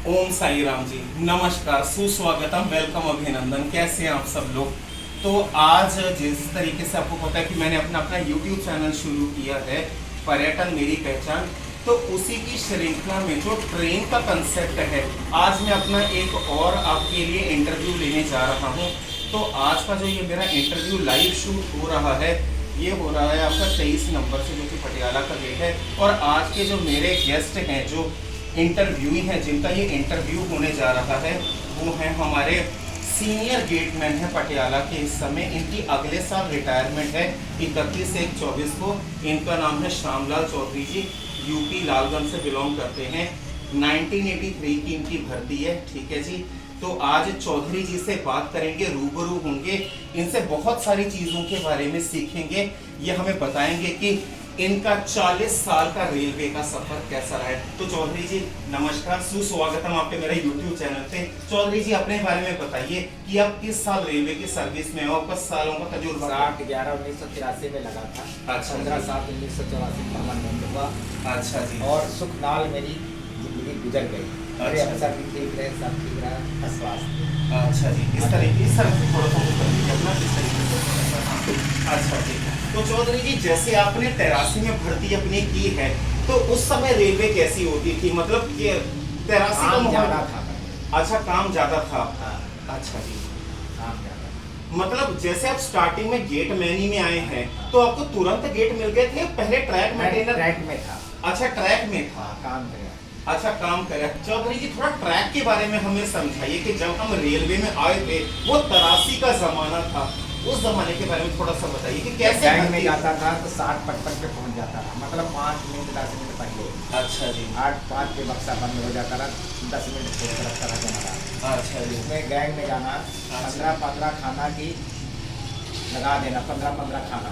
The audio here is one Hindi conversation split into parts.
ओम साई राम जी, नमस्कार, सुस्वागतम, वेलकम, अभिनंदन। कैसे हैं आप सब लोग। तो आज जिस तरीके से आपको पता है कि मैंने अपना अपना YouTube चैनल शुरू किया है, पर्यटन मेरी पहचान, तो उसी की श्रृंखला में जो ट्रेन का कंसेप्ट है, आज मैं अपना एक और आपके लिए इंटरव्यू लेने जा रहा हूँ। तो आज का जो ये मेरा इंटरव्यू लाइव शूट हो रहा है, ये हो रहा है आपका 23 नंबर से, जो कि पटियाला का गेट है। और आज के जो मेरे गेस्ट हैं, जो इंटरव्यूई हैं, जिनका ये इंटरव्यू होने जा रहा है, वो हैं हमारे सीनियर गेटमैन हैं पटियाला के। इस समय इनकी अगले साल रिटायरमेंट है, 31/1/24 को। इनका नाम है श्यामलाल चौधरी जी, यूपी लालगंज से बिलोंग करते हैं। 1983 की इनकी भर्ती है, ठीक है जी। तो आज चौधरी जी से बात करेंगे, रूबरू होंगे, इनसे बहुत सारी चीज़ों के बारे में सीखेंगे। ये हमें बताएंगे कि इनका 40 साल का रेलवे का सफर कैसा रहा है। तो चौधरी जी नमस्कार, सुस्वागतम आपके मेरे YouTube चैनल पे। चौधरी जी अपने बारे में बताइए कि आप किस साल रेलवे की सर्विस में हो, आपका सालों का तजुर्बा। 8/11/1983 में लगा था। अच्छा, 15/7/1984 परमानेंट हुआ। अच्छा जी। और सुख नाल मेरी जिंदगी गुजर गई। मेरे अफसर भी ठीक रहे, सब ठीक रहा, फर्स्ट क्लास। अच्छा जी, इस तरीके से थोड़ा सा कर दीजिए अपना, इस तरीके से। अच्छा जी। तो चौधरी जी, जैसे आपने 83 में भर्ती अपनी की है, तो उस समय रेलवे कैसी होती थी, मतलब ये 83 का ज्यादा था। अच्छा, काम ज्यादा था। हाँ, अच्छा जी, काम ज्यादा। मतलब जैसे आप स्टार्टिंग में गेट मैनी में आए हैं, तो आपको तुरंत गेट मिल गए थे, पहले ट्रैक मेंटेनर? ट्रैक में था। अच्छा, ट्रैक में था, काम किया। अच्छा, काम करे। चौधरी जी थोड़ा ट्रैक के बारे में हमें समझाइए कि जब हम रेलवे में आए थे, वो 83 का जमाना था, उस जमाने के बारे में थोड़ा सा बताइए कि कैसे बैंक में जाता था तो 60-55 पे पहुंच जाता था, मतलब 5 मिनट 10 मिनट पहले। अच्छा जी। 8-5 पे बक्सा बंद हो जाता था, 10 मिनट छोड़ रखता था जमा। अच्छा जी। उसमें गैंग में जाना, 15-15 खाना की लगा देना, 15-15 खाना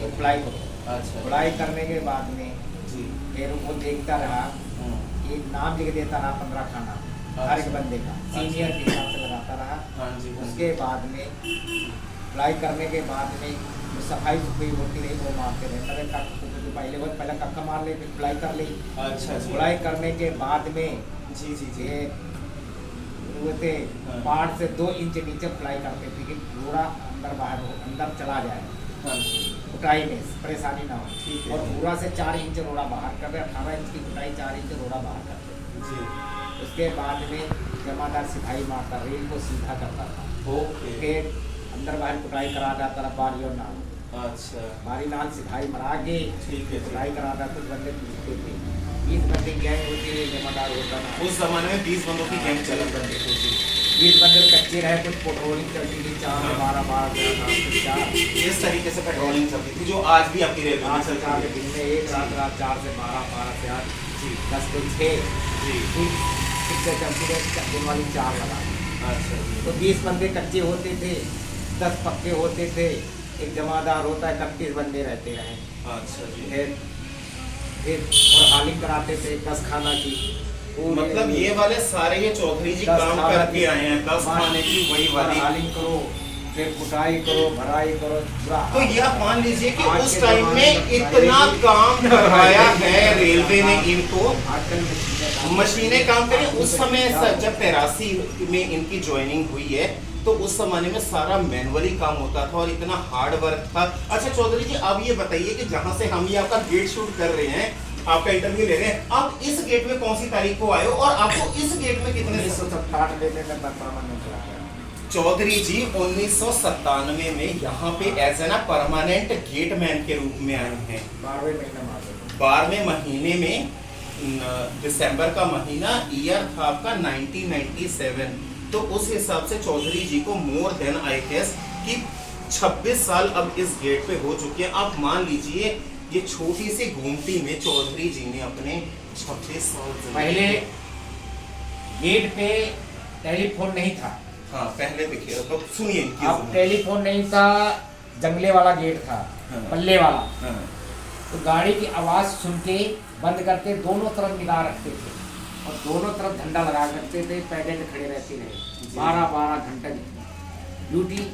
अप्लाई करो। अच्छा, अप्लाई करने के बाद में जी, फिर वो देखता रहा, एक नाम लिख देता रहा 15 खाना हर एक बंदे का, सीनियर के हिसाब से लगाता रहा। हाँ जी। उसके बाद में अप्लाई करने के बाद में जो सफाई सुफाई होती रही वो मारते रहे। पहले कक्का मार ले, फिर अप्लाई कर ली। अच्छा जी। अप्लाई करने के बाद में जी जी जी। ये वो थे पार्ट से 2 इंच नीचे अप्लाई करते थे कि पूरा अंदर बाहर हो, अंदर चला जाए, हाँ जी। कुटाई में परेशानी ना हो। ठीक है। और पूरा से 4 इंच रोड़ा बाहर कर दे, 18 इंच की कुटाई, 4 इंच रोड़ा बाहर कर दे। जी। उसके बाद में जमादार सिपाही मारता, रेल को सीधा करता था। ओके। फिर अंदर बाहर कुटाई करा जाता था, बारी और नाल। अच्छा, बारी नाल सिपाही मरा के ठीक है। कुटाई करा जाता, कुछ बंदे पूछते थे, 20 बंदे गैंग होती है, जमादार होता था। उस जमाने में 20 बंदों की गैंग चला करती थी। 20 बंदे कच्चे रहे, कुछ पेट्रोलिंग चलती थी, 4-12 इस तरीके से पेट्रोलिंग चलती थी, जो आज भी आपकी रेलवे में चलती है। दिन में एक रात 4 से 12, 12 से 8, जी 10 से 6, जी। ठीक से चलती रहे, दिन वाली 4 लगा। अच्छा जी। तो 20 बंदे कच्चे होते थे, 10 पक्के होते थे, एक जमादार होता है, 31 बंदे रहते रहे। अच्छा जी। फिर और हालिंग कराते थे 10 खाना की। मतलब ये वाले सारे ये चौधरी जी काम करके आए हैं, 10 खाने की वही वाली। हालिंग करो, फिर कुटाई करो, भराई करो, तो ये आप मान लीजिए कि उस टाइम में इतना काम करवाया है रेलवे ने इनको, मशीनें काम करें। उस समय जब 83 में इनकी ज्वाइनिंग हुई है, तो उस जमाने में सारा मैनुअली काम होता था और इतना हार्ड वर्क था। अच्छा चौधरी जी, अब ये बताइए कि जहाँ से हम ये आपका गेट शूट कर रहे हैं, आपका इंटरव्यू ले रहे हैं, आप इस गेट में कौन सी तारीख को आए हो और आपको इस गेट में कितने? 1967 चौधरी जी 1997 में यहाँ पे एज एन परमानेंट गेटमैन के रूप में आए हैं। 12वें महीने में, दिसंबर का महीना, ईयर था आपका 1997। तो उस हिसाब से चौधरी जी को मोर देन आई गेस कि 26 साल अब इस गेट पे हो चुके हैं। आप मान लीजिए ये छोटी सी घूमती में चौधरी जी ने अपने 26 साल पहले गेट पे टेलीफोन नहीं था। हाँ, पहले देखिए, तो सुनिए। अब टेलीफोन नहीं था, जंगले वाला गेट था। हाँ। पल्ले वाला। हाँ। तो गाड़ी की आवाज़ सुन के बंद करके दोनों तरफ निगाह रखते थे और दोनों तरफ झंडा लगा करते थे, पैदल खड़े रहते रहे 12-12 घंटे ड्यूटी।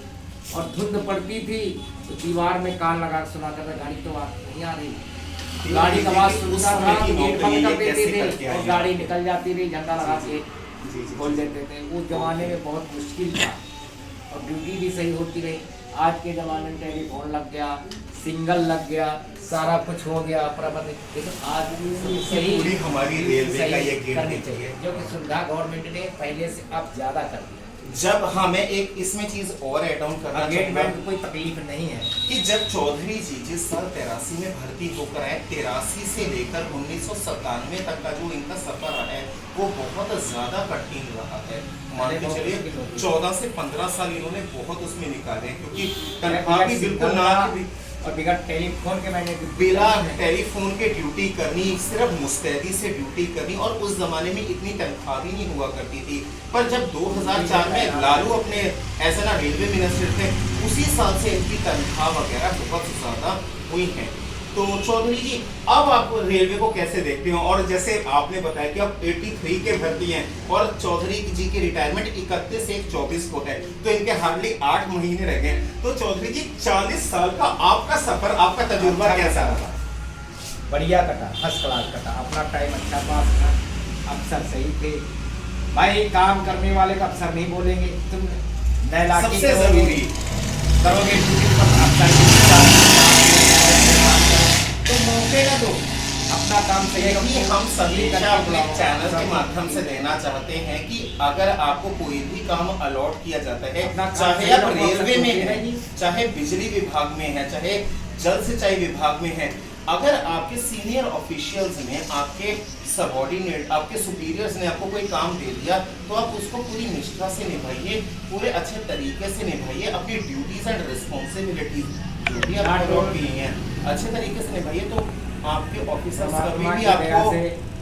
और धुंध पड़ती थी तो दीवार में कान लगा कर सुना करता, गाड़ी तो नहीं आ रही, गाड़ी का आवाज़ सुनता था, गेट बंद कर देते थे और गाड़ी निकल जाती रही, झंडा लगा के जी, जी। खोल देते थे। उस जमाने में बहुत मुश्किल था और ड्यूटी भी सही होती रही। आज के ज़माने में टेलीफोन लग गया, सिग्नल लग गया, सारा कुछ हो गया प्रबंध, लेकिन आज भी सही पूरी हमारी रेलवे का ये गिर करनी देती चाहिए, है। जो कि सुविधा गवर्नमेंट ने पहले से अब ज़्यादा कर दी है। जब हमें एक इसमें चीज और ऐड ऑन करना गेट चाहूंगा मैन को कोई तकलीफ नहीं है कि जब चौधरी जी जिस साल 83 में भर्ती होकर आए, 83 से लेकर 1997 तक का जो इनका सफर है वो बहुत ज्यादा कठिन रहा है। मान के चलिए 14 से 15 साल इन्होंने बहुत उसमें निकाले, क्योंकि तनख्वाह भी बिल्कुल ना और बिगड़ टेलीफोन के मैंने बिना टेलीफोन के ड्यूटी करनी, सिर्फ मुस्तैदी से ड्यूटी करनी, और उस जमाने में इतनी तनख्वाह भी नहीं हुआ करती थी। पर जब 2004 में लालू अपने एज एन रेलवे मिनिस्टर थे, उसी साल से इनकी तनख्वाह वगैरह बहुत ज्यादा हुई है। तो चौधरी जी अब आप रेलवे को कैसे देखते हो? और जैसे आपने बताया कि अब 83 के भर्ती हैं और चौधरी जी की रिटायरमेंट 31/1/24 को है, तो इनके हार्डली 8 महीने रह गए। तो चौधरी जी 40 साल का आपका सफर, आपका तजुर्बा कैसा रहा? बढ़िया कटा, फर्स्ट क्लास कटा, अपना टाइम अच्छा पास था, अफसर सही थे भाई। काम करने वाले का अफसर नहीं बोलेंगे, तुम नैलाकी सबसे जरूरी करोगे ड्यूटी पर अफसर तो मौके ना दो, अपना काम सही यही हम सभी करके अपने बुलाओ। चैनल के माध्यम से देना चाहते हैं कि अगर आपको कोई भी काम अलॉट किया जाता है, अपना काम चाहे सही आप रखो, रेलवे में सबको है, नहीं। चाहे बिजली विभाग में है, चाहे जल सिंचाई विभाग में है, अगर आपके सीनियर ऑफिशियल्स ने, आपके सबॉर्डिनेट, आपके सुपीरियर्स ने आपको कोई काम दे दिया, तो आप उसको पूरी निष्ठा से निभाइए, पूरे अच्छे तरीके से निभाइए, अपनी ड्यूटीज एंड रिस्पॉन्सिबिलिटीज जो भी आप अलॉट किए हैं अच्छे तरीके से निभाइए, तो आपके ऑफिसर्स कभी भी आपको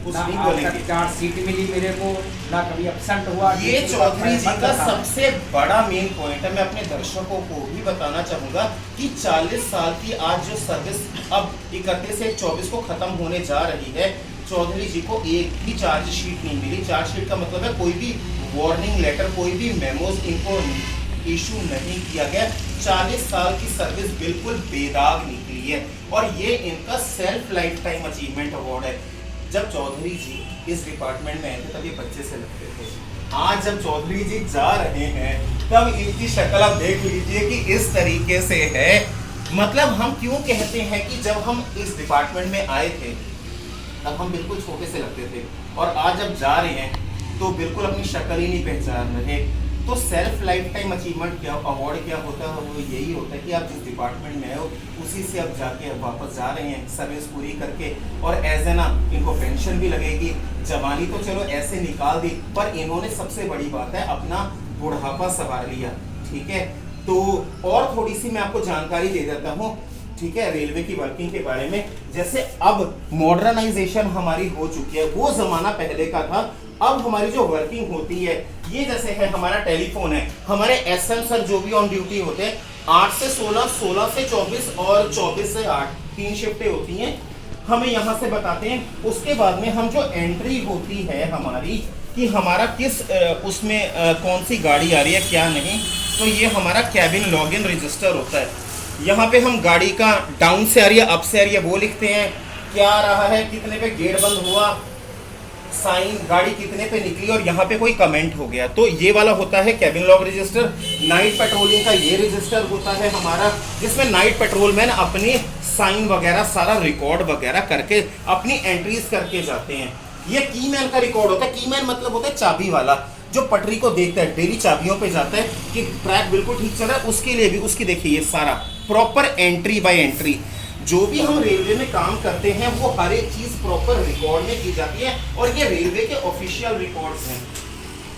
कुछ नहीं बोलेंगे। चार्ज सीट मिली मेरे को, ना कभी एबसेंट हुआ। ये चौधरी जी का सबसे बड़ा मेन पॉइंट है। मैं अपने दर्शकों को भी बताना चाहूंगा कि 40 साल की आज जो सर्विस अब 31/1/24 को खत्म होने जा रही है, चौधरी जी को एक भी चार्ज शीट नहीं मिली। चार्ज शीट का मतलब है कोई भी वार्निंग लेटर, कोई भी मेमोज इनको इशू नहीं किया गया। 40 साल की सर्विस बिल्कुल बेदाग निकली है और ये इनका self life time achievement award है। जब चौधरी जी इस डिपार्टमेंट में आए थे तब ये बच्चे से लगते थे, आज जब चौधरी जी जा रहे हैं तब इनकी शक्ल आप देख लीजिए कि इस तरीके से है। मतलब हम क्यों कहते हैं कि जब हम इस डिपार्टमेंट में आए थे तब हम बिल्कुल छोटे से लगते थे और आज जब जा रहे हैं तो बिल्कुल अपनी शक्ल ही नहीं पहचान रहे। तो सेल्फ लाइफ टाइम अचीवमेंट क्या अवार्ड क्या होता है? वो यही होता है कि आप जिस डिपार्टमेंट में आए हो उसी से अब जाके वापस जा रहे हैं सर्विस पूरी करके, और एज ए ना इनको पेंशन भी लगेगी। जवानी तो चलो ऐसे निकाल दी, पर इन्होंने सबसे बड़ी बात है अपना बुढ़ापा संवार लिया। ठीक है, तो और थोड़ी सी मैं आपको जानकारी दे देता हूँ, ठीक है, रेलवे की वर्किंग के बारे में। जैसे अब मॉडर्नाइजेशन हमारी हो चुकी है, वो जमाना पहले का था। अब हमारी जो वर्किंग होती है, ये जैसे है हमारा टेलीफोन है, हमारे एसएम सर जो भी ऑन ड्यूटी होते हैं 8 से 16, 16 से 24 और 24 से 8 3 शिफ्टें होती हैं, हमें यहाँ से बताते हैं। उसके बाद में हम जो एंट्री होती है हमारी कि हमारा किस उसमें कौन सी गाड़ी आ रही है क्या नहीं, तो ये हमारा कैबिन लॉगिन रजिस्टर होता है। यहाँ पे हम गाड़ी का डाउन से आ रही है, अप से आ रही है वो लिखते हैं, क्या आ रहा है, कितने पे गेट बंद हुआ, साइन, गाड़ी कितने पे निकली, और यहाँ पे कोई कमेंट हो गया, तो ये वाला होता है cabin log register. Night patrolling का ये रजिस्टर होता है हमारा, जिसमें नाइट पेट्रोलमैन अपनी साइन वगैरह सारा रिकॉर्ड वगैरह करके अपनी एंट्रीज करके जाते हैं। ये कीमैन का रिकॉर्ड होता है। कीमैन मतलब होता है चाबी वाला, जो पटरी को देखता है, डेली चाबियों पे जाता है कि ट्रैक बिल्कुल ठीक चल रहा है, उसके लिए भी उसकी देखिए ये सारा प्रॉपर एंट्री बाय एंट्री। जो भी हम रेलवे में काम करते हैं वो हर एक चीज प्रॉपर रिकॉर्ड में की जाती है और ये रेलवे के ऑफिशियल रिकॉर्ड्स हैं।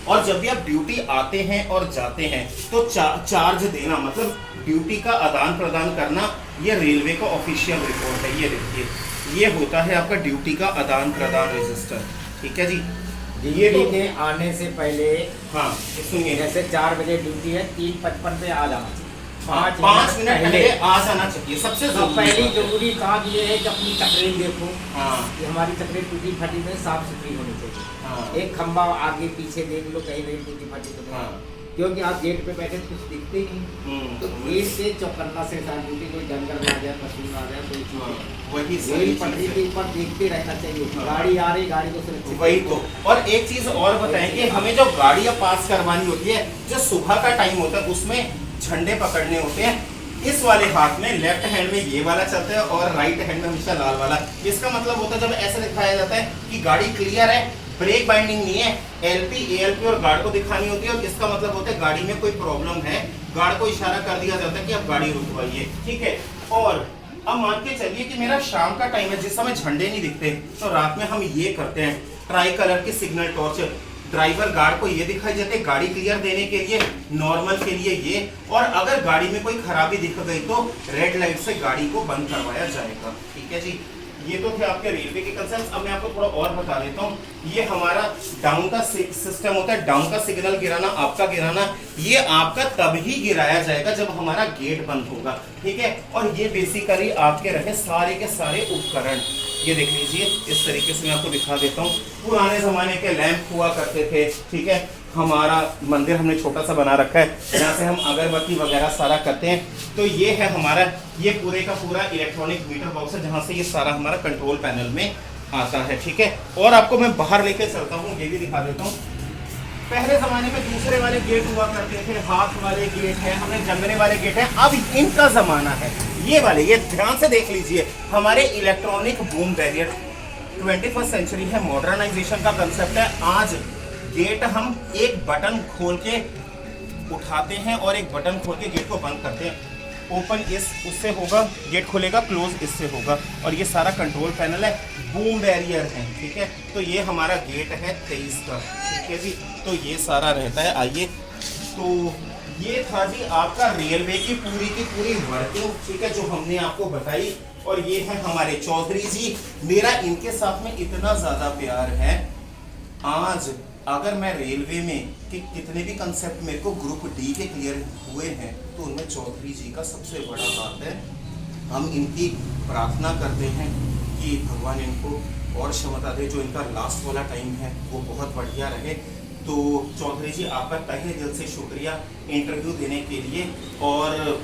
और जब भी आप ड्यूटी आते हैं और जाते हैं तो चार्ज देना मतलब ड्यूटी का आदान प्रदान करना, ये रेलवे का ऑफिशियल रिकॉर्ड है। ये देखिए, ये होता है आपका ड्यूटी का आदान प्रदान रजिस्टर। ठीक है जी, ये के आने से पहले, हाँ सुनिए, जैसे 4 बजे ड्यूटी है, 3:55 पे आ जाना चाहिए, 5 मिनट पहले आ जाना चाहिए। सबसे पहली जरूरी काम ये है कि अपनी तकरीर देखो, हाँ, कि हमारी तकरीर टूटी फटी में साफ सुथरी होनी चाहिए। हाँ, एक खंबा आगे पीछे देख लो, कहीं नहीं टूटी फटी तो हाँ, क्योंकि आप गेट पे बैठे तो कुछ दिखते ही नहीं, तो गेट से चौकन्ना से इंसान ड्यूटी, कोई जंगल आ जाए, पशु आ जाए, कोई चीज, वही रेल पटरी के ऊपर देखते रहना चाहिए, गाड़ी आ रही, गाड़ी को सुरक्षित। वही तो। और एक चीज और बताएं कि हमें जो गाड़ियां पास करवानी होती है, जो सुबह का टाइम होता है उसमें झंडे पकड़ने होते हैं, इस वाले हाथ में लेफ्ट हैंड में ये वाला चलता है और राइट हैंड में हमेशा लाल वाला। इसका मतलब होता है जब ऐसे दिखाया जाता है कि गाड़ी क्लियर है, ब्रेक बाइंडिंग नहीं है, एलपी एएलपी और गार्ड को दिखानी होती है, और इसका मतलब होता है गाड़ी में कोई प्रॉब्लम है, गार्ड को इशारा कर दिया जाता है कि अब गाड़ी रुकवाइए, ठीक है। और अब मान के चलिए कि मेरा शाम का टाइम है, जिस समय झंडे नहीं दिखते, तो रात में हम ये करते हैं, ट्राई कलर की सिग्नल टॉर्च, ड्राइवर गार्ड को ये दिखाई देते हैं गाड़ी क्लियर देने के लिए, नॉर्मल के लिए ये, और अगर गाड़ी में कोई खराबी दिख गई तो रेड लाइट से गाड़ी को बंद करवाया जाएगा, ठीक है जी। ये तो थे आपके रेलवे के कंसर्न्स। अब मैं आपको थोड़ा और बता देता हूँ, ये हमारा डाउन का सिस्टम होता है, डाउन का सिग्नल गिराना, आपका गिराना, ये आपका तभी गिराया जाएगा जब हमारा गेट बंद होगा, ठीक है। और ये बेसिकली आपके रहे सारे के सारे उपकरण, ये देख लीजिए, इस तरीके से मैं आपको दिखा देता हूँ। पुराने जमाने के लैंप हुआ करते थे, ठीक है। हमारा मंदिर हमने छोटा सा बना रखा है, जहाँ से हम अगरबत्ती वगैरह सारा करते हैं। तो ये है हमारा, ये पूरे का पूरा इलेक्ट्रॉनिक मीटर बॉक्स है, जहाँ से ये सारा हमारा कंट्रोल पैनल में आता है, ठीक है। और आपको मैं बाहर लेके चलता हूँ, ये भी दिखा देता हूँ। पहले जमाने में दूसरे वाले गेट हुआ करते थे, हाथ वाले गेट है, हमें जमने वाले गेट है, अब इनका जमाना है ये वाले। ये ध्यान से देख लीजिए, हमारे electronic boom barrier, 21st century है, मॉडर्नाइजेशन का कंसेप्ट है। आज गेट हम एक बटन खोल के उठाते हैं और एक बटन खोल के गेट को बंद करते हैं। ओपन इस उससे होगा, गेट खुलेगा, क्लोज इससे होगा, और ये सारा कंट्रोल पैनल है, बूम बैरियर है, ठीक है। तो ये हमारा गेट है 23 का, ठीक है जी। तो ये सारा रहता है। आइए, तो ये था जी आपका रेलवे की पूरी वर्किंग, ठीक है, जो हमने आपको बताई। और ये है हमारे चौधरी जी, मेरा इनके साथ में इतना ज्यादा प्यार है। आज अगर मैं रेलवे में कि कितने भी कंसेप्ट मेरे को ग्रुप डी के क्लियर हुए हैं, तो उनमें चौधरी जी का सबसे बड़ा हाथ है। हम इनकी प्रार्थना करते हैं कि भगवान इनको और क्षमता दे, जो इनका लास्ट वाला टाइम है वो बहुत बढ़िया रहे। तो चौधरी जी, आपका तहे दिल से शुक्रिया इंटरव्यू देने के लिए, और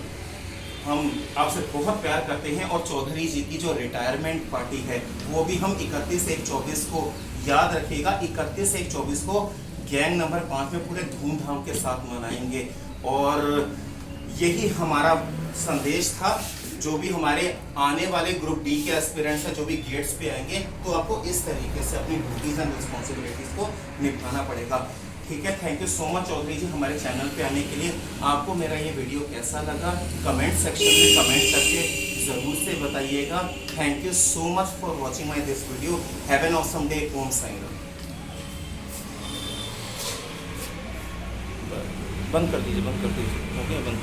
हम आपसे बहुत प्यार करते हैं। और चौधरी जी की जो रिटायरमेंट पार्टी है वो भी हम 31/1/24 को, याद रखिएगा, 31/1/24 को गैंग नंबर 5 में पूरे धूमधाम के साथ मनाएंगे। और यही हमारा संदेश था। जो भी हमारे आने वाले ग्रुप डी के एस्पिरेंट्स हैं, जो भी गेट्स पे आएंगे, तो आपको इस तरीके से अपनी ड्यूटीज एंड रिस्पॉन्सिबिलिटीज को निभाना पड़ेगा, ठीक है। Thank you so much Chaudhary ji हमारे चैनल पे आने के लिए। आपको मेरा ये वीडियो कैसा लगा कमेंट सेक्शन में कमेंट करके ज़रूर से बताइएगा। Thank you so much for watching my this video. Have an awesome day. Om Sai Ram. बंद कर दीजिए, बंद कर दीजिए, हो गया बंद।